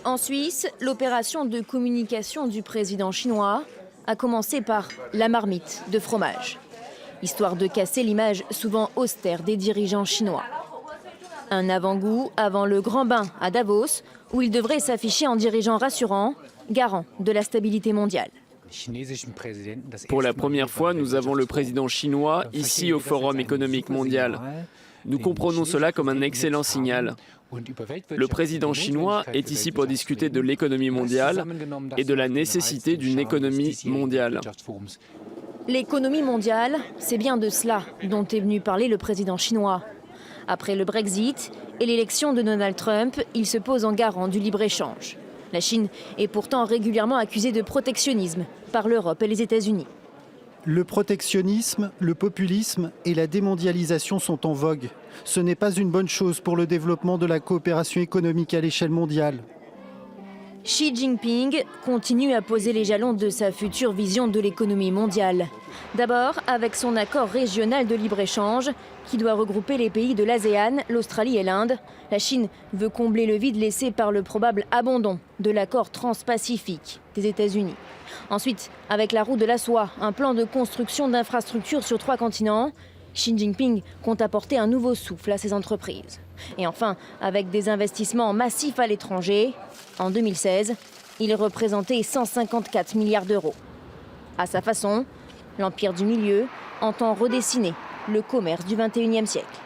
En Suisse, l'opération de communication du président chinois a commencé par la marmite de fromage, histoire de casser l'image souvent austère des dirigeants chinois. Un avant-goût avant le grand bain à Davos, où il devrait s'afficher en dirigeant rassurant, garant de la stabilité mondiale. Pour la première fois, nous avons le président chinois ici au Forum économique mondial. Nous comprenons cela comme un excellent signal. Le président chinois est ici pour discuter de l'économie mondiale et de la nécessité d'une économie mondiale. L'économie mondiale, c'est bien de cela dont est venu parler le président chinois. Après le Brexit et l'élection de Donald Trump, il se pose en garant du libre-échange. La Chine est pourtant régulièrement accusée de protectionnisme par l'Europe et les États-Unis. Le protectionnisme, le populisme et la démondialisation sont en vogue. Ce n'est pas une bonne chose pour le développement de la coopération économique à l'échelle mondiale. Xi Jinping continue à poser les jalons de sa future vision de l'économie mondiale. D'abord avec son accord régional de libre-échange qui doit regrouper les pays de l'ASEAN, l'Australie et l'Inde. La Chine veut combler le vide laissé par le probable abandon de l'accord transpacifique des États-Unis. Ensuite, avec la route de la soie, un plan de construction d'infrastructures sur 3 continents, Xi Jinping compte apporter un nouveau souffle à ses entreprises. Et enfin, avec des investissements massifs à l'étranger, en 2016, il représentait 154 milliards d'euros. À sa façon, l'Empire du Milieu entend redessiner le commerce du XXIe siècle.